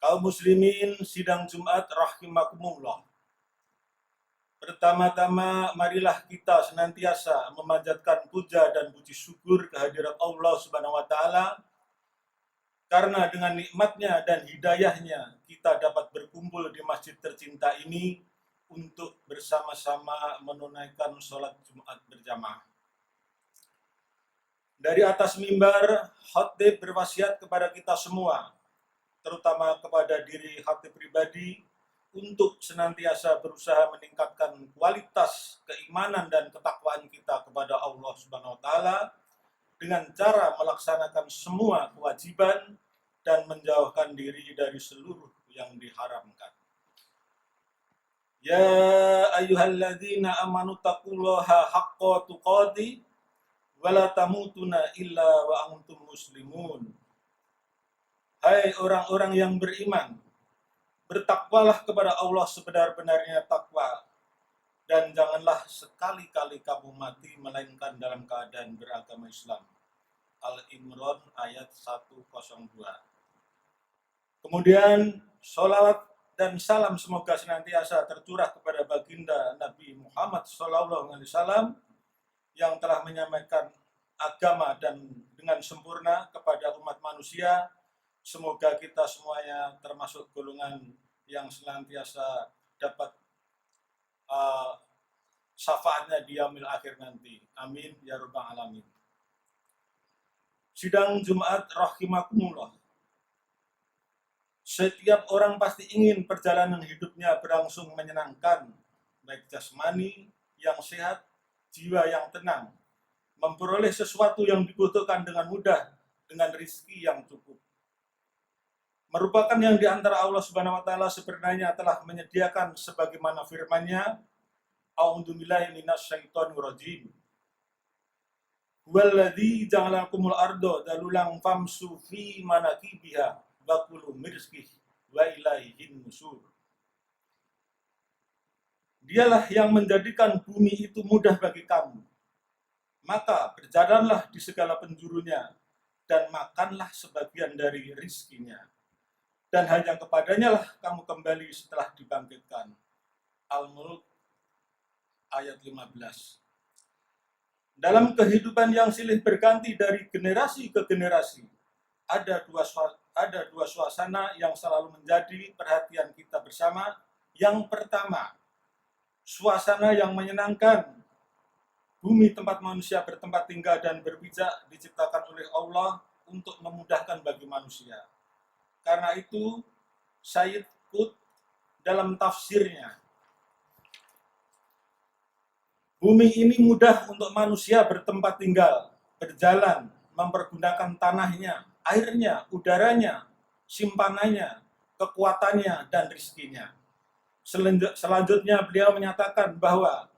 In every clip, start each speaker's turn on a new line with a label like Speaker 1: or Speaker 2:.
Speaker 1: Kaum muslimin sidang Jumat rahimakumullah. Pertama-tama marilah kita senantiasa memanjatkan puja dan puji syukur kehadirat Allah Subhanahu wa taala karena dengan nikmatnya dan hidayahnya kita dapat berkumpul di masjid tercinta ini untuk bersama-sama menunaikan sholat Jumat berjamaah. Dari atas mimbar, khatib berwasiat kepada kita semua, terutama kepada diri khatib pribadi, untuk senantiasa berusaha meningkatkan kualitas keimanan dan ketakwaan kita kepada Allah Subhanahu wa taala dengan cara melaksanakan semua kewajiban dan menjauhkan diri dari seluruh yang diharamkan. Ya ayyuhalladzina amanu taqullaha haqqa tuqatih wa la tamutunna illa wa antum muslimun. Hai orang-orang yang beriman, bertakwalah kepada Allah sebenar-benarnya takwa, dan janganlah sekali-kali kamu mati melainkan dalam keadaan beragama Islam. Al-Imran ayat 102. Kemudian sholawat dan salam semoga senantiasa tercurah kepada baginda Nabi Muhammad SAW yang telah menyampaikan agama dan dengan sempurna kepada umat manusia. Semoga kita semuanya termasuk golongan yang senantiasa dapat syafaatnya di yaumil akhir nanti. Amin ya rabbal alamin. Sidang Jumat rahimakumullah. Setiap orang pasti ingin perjalanan hidupnya berlangsung menyenangkan, baik jasmani yang sehat, jiwa yang tenang, memperoleh sesuatu yang dibutuhkan dengan mudah, dengan rizki yang cukup. Merupakan yang di antara Allah Subhanahu wa taala sebenarnya telah menyediakan sebagaimana firman-Nya, A'udzubillahi minasyaitonir rajim. Huwallazi ja'alakumul arda dalulan famsu fi manakibiha wa kulu min rizqihi wa ilaihin nusur. Dialah yang menjadikan bumi itu mudah bagi kamu. Maka berjalanlah di segala penjurunya dan makanlah sebagian dari rizkinya. Dan hanya kepadanya lah kamu kembali setelah dibangkitkan. Al-Mulk ayat 15. Dalam kehidupan yang silih berganti dari generasi ke generasi, ada dua suasana yang selalu menjadi perhatian kita bersama. Yang pertama, suasana yang menyenangkan. Bumi tempat manusia bertempat tinggal dan berpijak diciptakan oleh Allah untuk memudahkan bagi manusia. Karena itu, Sayyid Qutb dalam tafsirnya, bumi ini mudah untuk manusia bertempat tinggal, berjalan, mempergunakan tanahnya, airnya, udaranya, simpanannya, kekuatannya, dan rizkinya. Selanjutnya beliau menyatakan bahwa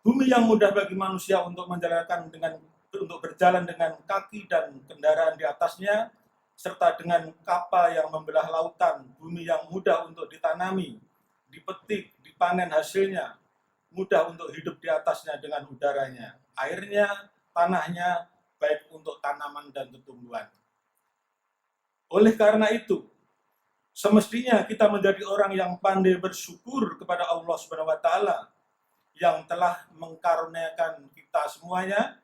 Speaker 1: bumi yang mudah bagi manusia untuk berjalan dengan kaki dan kendaraan di atasnya, serta dengan kapal yang membelah lautan, bumi yang mudah untuk ditanami, dipetik, dipanen hasilnya, mudah untuk hidup di atasnya dengan udaranya, airnya, tanahnya, baik untuk tanaman dan tumbuhan. Oleh karena itu, semestinya kita menjadi orang yang pandai bersyukur kepada Allah Subhanahu wa taala yang telah mengkaruniakan kita semuanya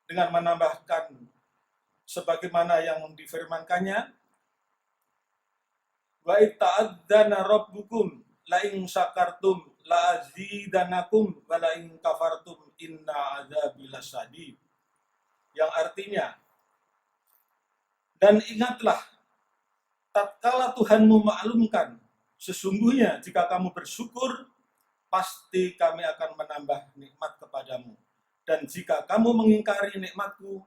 Speaker 1: dengan menambahkan sebagaimana yang difirmankannya, wa ta'adzana rabbukum la in syakartum la azidanakum wa la in kafartum inna adzabi lasyadid. Yang artinya, dan ingatlah tatkala Tuhanmu maklumkan, sesungguhnya jika kamu bersyukur, pasti kami akan menambah nikmat kepadamu. Dan jika kamu mengingkari nikmatku,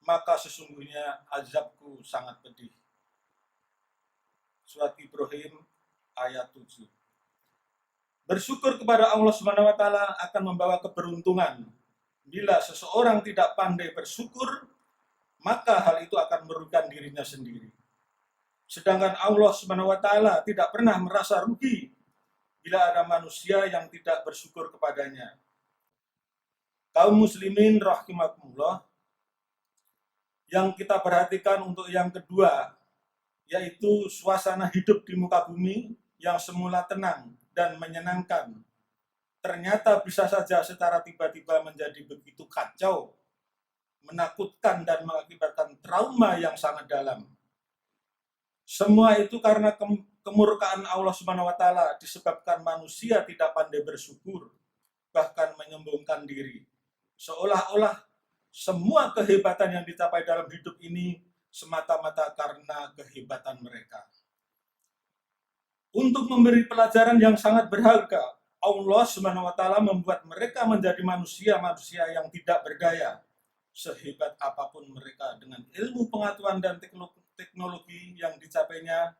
Speaker 1: maka sesungguhnya azabku sangat pedih. Surat Ibrahim ayat 7. Bersyukur kepada Allah Subhanahu wa taala akan membawa keberuntungan. Bila seseorang tidak pandai bersyukur, maka hal itu akan merugikan dirinya sendiri. Sedangkan Allah Subhanahu wa taala tidak pernah merasa rugi bila ada manusia yang tidak bersyukur kepadanya. Kaum muslimin rahimakumullah, yang kita perhatikan untuk yang kedua, yaitu suasana hidup di muka bumi yang semula tenang dan menyenangkan, ternyata bisa saja secara tiba-tiba menjadi begitu kacau, menakutkan, dan mengakibatkan trauma yang sangat dalam. Semua itu karena kemurkaan Allah Subhanahu wa taala disebabkan manusia tidak pandai bersyukur, bahkan menyombongkan diri. Seolah-olah semua kehebatan yang dicapai dalam hidup ini semata-mata karena kehebatan mereka. Untuk memberi pelajaran yang sangat berharga, Allah Subhanahu wa taala membuat mereka menjadi manusia-manusia yang tidak berdaya. Sehebat apapun mereka dengan ilmu pengetahuan dan teknologi yang dicapainya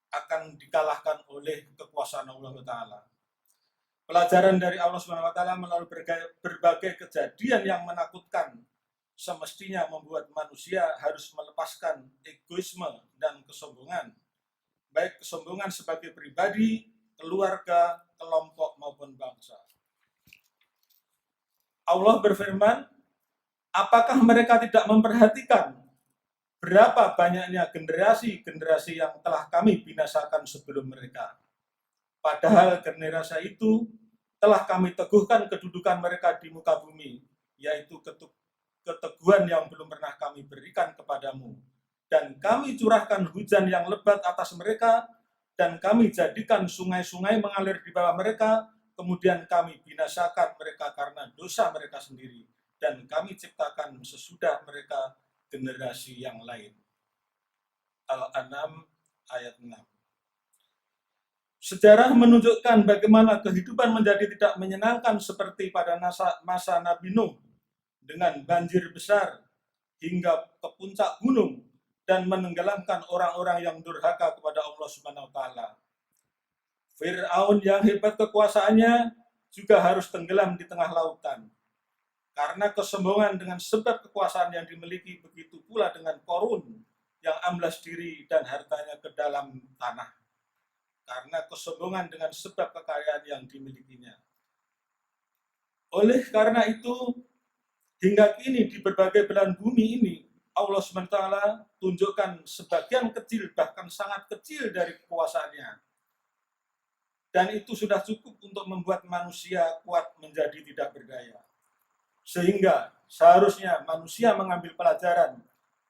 Speaker 1: akan dikalahkan oleh kekuasaan Allah Ta'ala. Pelajaran dari Allah Subhanahu wa taala melalui berbagai kejadian yang menakutkan semestinya membuat manusia harus melepaskan egoisme dan kesombongan, baik kesombongan sebagai pribadi, keluarga, kelompok maupun bangsa. Allah berfirman, apakah mereka tidak memperhatikan berapa banyaknya generasi-generasi yang telah kami binasakan sebelum mereka? Padahal generasi itu telah kami teguhkan kedudukan mereka di muka bumi, yaitu keteguhan yang belum pernah kami berikan kepadamu. Dan kami curahkan hujan yang lebat atas mereka, dan kami jadikan sungai-sungai mengalir di bawah mereka, kemudian kami binasakan mereka karena dosa mereka sendiri, dan kami ciptakan sesudah mereka generasi yang lain. Al-An'am ayat 6. Sejarah menunjukkan bagaimana kehidupan menjadi tidak menyenangkan seperti pada masa Nabi Nuh, dengan banjir besar hingga ke puncak gunung dan menenggelamkan orang-orang yang durhaka kepada Allah Subhanahu wa taala. Fir'aun yang hebat kekuasaannya juga harus tenggelam di tengah lautan. Karena kesombongan dengan sebab kekuasaan yang dimiliki, begitu pula dengan Korun yang amblas diri dan hartanya ke dalam tanah. Karena kesombongan dengan sebab kekayaan yang dimilikinya. Oleh karena itu, hingga kini di berbagai belahan bumi ini, Allah SWT tunjukkan sebagian kecil, bahkan sangat kecil dari kekuasaannya. Dan itu sudah cukup untuk membuat manusia kuat menjadi tidak berdaya. Sehingga seharusnya manusia mengambil pelajaran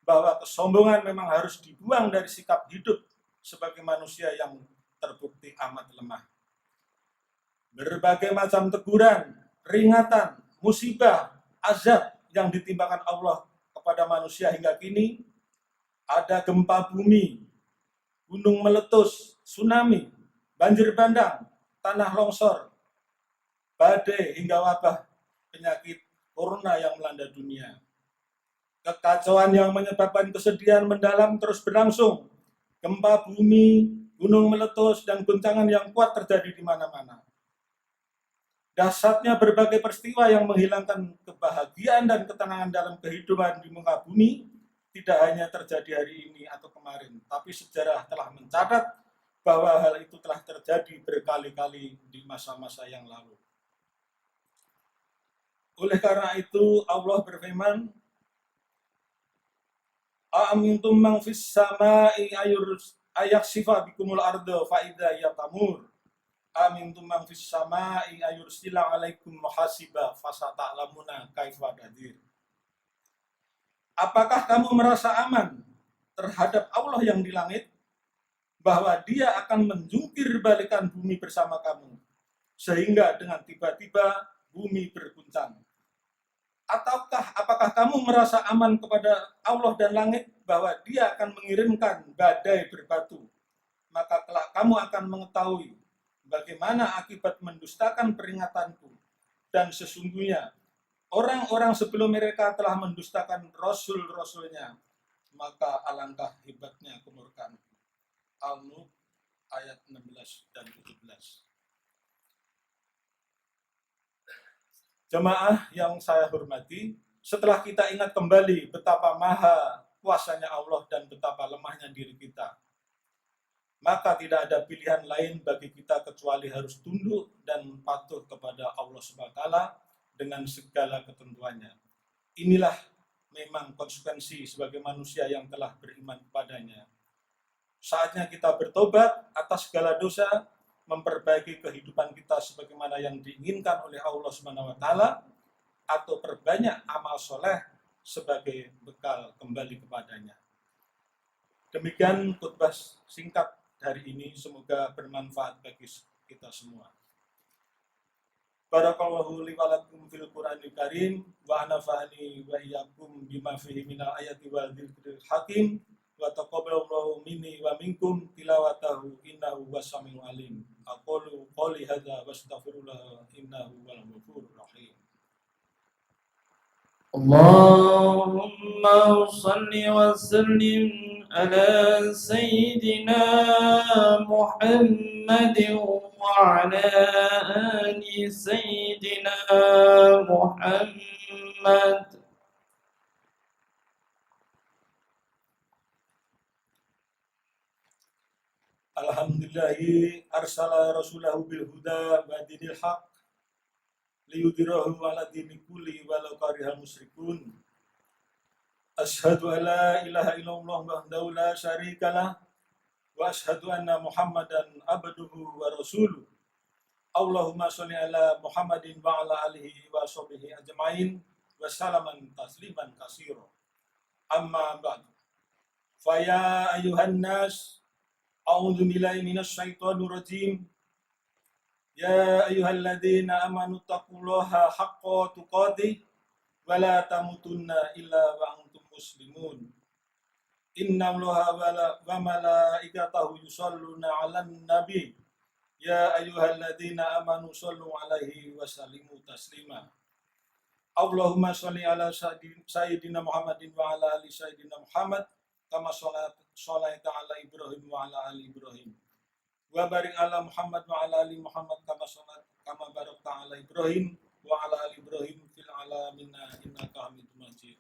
Speaker 1: bahwa kesombongan memang harus dibuang dari sikap hidup sebagai manusia yang terbukti amat lemah. Berbagai macam teguran, peringatan, musibah, azab yang ditimpakan Allah kepada manusia hingga kini, ada gempa bumi, gunung meletus, tsunami, banjir bandang, tanah longsor, badai hingga wabah penyakit corona yang melanda dunia. Kekacauan yang menyebabkan kesedihan mendalam terus berlangsung. Gempa bumi, gunung meletus, dan guncangan yang kuat terjadi di mana-mana. Dahsyatnya berbagai peristiwa yang menghilangkan kebahagiaan dan ketenangan dalam kehidupan di muka bumi tidak hanya terjadi hari ini atau kemarin, tapi sejarah telah mencatat bahwa hal itu telah terjadi berkali-kali di masa-masa yang lalu. Oleh karena itu Allah berfirman, A'amintum man fis sama'i ayaksifa bikumul arda fa idza hiya tamur. Amintum man fis sama'i ayursila 'alaikum muhasiba fasata'lamuna kaifa nadir. Apakah kamu merasa aman terhadap Allah yang di langit, bahwa Dia akan menjungkir balikan bumi bersama kamu, sehingga dengan tiba-tiba bumi berguncang? Ataukah apakah kamu merasa aman kepada Allah dan langit, bahwa Dia akan mengirimkan badai berbatu, maka kelak kamu akan mengetahui bagaimana akibat mendustakan peringatanku. Dan sesungguhnya orang-orang sebelum mereka telah mendustakan rasul-rasulnya, maka alangkah hebatnya kemurkaanku. Al-Nur ayat 16 dan 17. Jemaah yang saya hormati, setelah kita ingat kembali betapa maha kuasanya Allah dan betapa lemahnya diri kita, maka tidak ada pilihan lain bagi kita kecuali harus tunduk dan patuh kepada Allah SWT dengan segala ketentuannya. Inilah memang konsekuensi sebagai manusia yang telah beriman kepadanya. Saatnya kita bertobat atas segala dosa, memperbaiki kehidupan kita sebagaimana yang diinginkan oleh Allah Subhanahu wa taala, atau perbanyak amal soleh sebagai bekal kembali kepadanya. Demikian khutbah singkat hari ini, semoga bermanfaat bagi kita semua. Barakallahu li wa lakum fil Qur'anil Karim wa nafa'ani wa iyyakum bima fihi minal ayati wal dzikril hakim wa taqabbalallahu minni wa minkum tilawatahu innahu was-sami'ul alim. Aqulu qouli hadza wastaghfirullah innahu wal ghafurur rahim.
Speaker 2: اللهم صل وسلم على سيدنا محمد وعلى آل سيدنا محمد.
Speaker 1: Alhamdulillahi arsala rasulahu bil huda wa dinil haq liyudhirahu ala dini kulli walau karihal musyrikun. Asyhadu an la ilaha illallah wahdahu la syarikalah wa asyhadu anna Muhammadan abduhu wa rasuluh. Allahumma sholli ala Muhammadin wa ala alihi wa sahbihi ajmain wa salaman tasliman katsira. Amma ba'd. Fa ya ayyuhan nas, a'udzu billahi minasy syaithanir rajim. Ya ayyuhalladzina amanu taqullaha haqqa tuqatih wa la tamutunna illa wa antum muslimun. Innallaha wa malaikatahu yusholluna 'alan nabi. Ya ayyuhalladzina amanu shollu 'alaihi wa sallimu taslima. Allahumma sholli ala sayyidina Muhammadin wa ala ali sayyidina Muhammad kama sholaita ala Ibrahim wa ala ali Ibrahim. Wa barik ala Muhammad wa ala ali Muhammad kama barakta ala Ibrahim wa ala ali Ibrahim fil alamin innaka Hamidum Majid.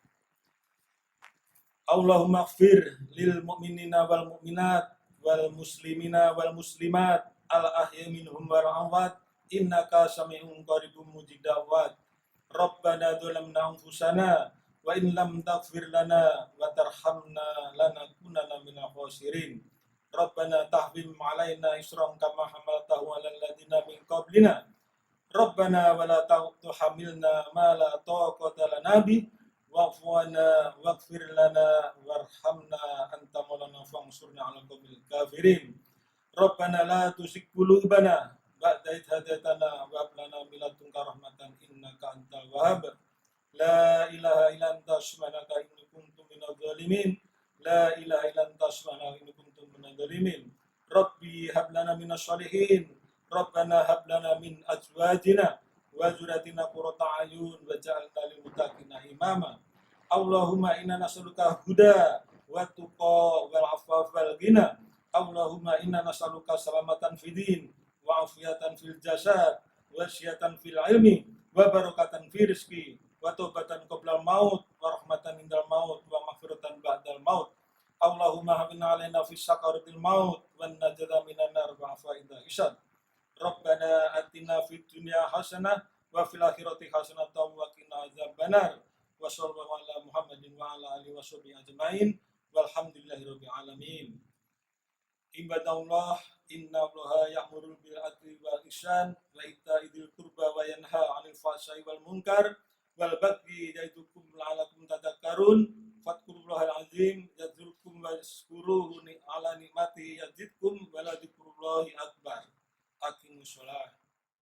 Speaker 1: Allahumma ighfir lil mu'minina wal mu'minat wal muslimina wal muslimat al ahya minhum wal amwat innaka sami'un qaribun mujib da'wat. Rabbana dzalamna anfusana wa in lam taghfir lana wa tarhamna lanakunanna minal khasirin. Rabbana tahmil 'alaina isran kama hamaltahu 'alal ladzina min qablina. Rabbana wa la tuhammilna ma la taqata lana bih wa'fu 'anna waghfir lana warhamna anta maulana fansurna 'alal qaumil kafirin. Rabbana la tuzigh qulubana ba'da idh hadaytana wa hab lana min ladunka rahmatan innaka antal wahhab. La ilaha illa anta subhanaka inni kuntu minadh dhalimin. La ilaha illa anta subhanaka inni kuntu minadh dhalimin. Rabbi hab lana minas sholihin. Rabbana hab lana min azwajina wa dzurriyyatina qurrata a'yun waj'alna lil muttaqina imama. Allahumma inna nas'aluka huda wa tuqa wal afafa wal ghina. Allahumma inna nas'aluka salamatan fid din wa afiyatan fil jasad wa syiyatan fil ilmi wa barakatan fi rizqi wa taubatan qoblal maut wa rahmatan indal maut wa maghfiratan ba'dal maut. Allahumma hamina alaina fi sakaratil maut wa najata minan nar wa afaida hisab. Rabbana atina fid dunya hasanah wa fil akhirati hasanah wa qina adzabannar. Wa sallallahu ala Muhammadin wa ala alihi washabihi ajmain walhamdulillahi rabbil alamin. Ibadallah, inna Allaha ya'muru bil 'adli wal ihsan wa ita'i dzil qurba wa yanha 'anil fahsya'i wal munkar wal baghi ya'idukum la'allakum tadhakkarun. Fadhkurullahal azim yadhkurkum washkuruhu ala nikmatihi yazidkum wa la dzikrullahi akbar. Aqimus shalah.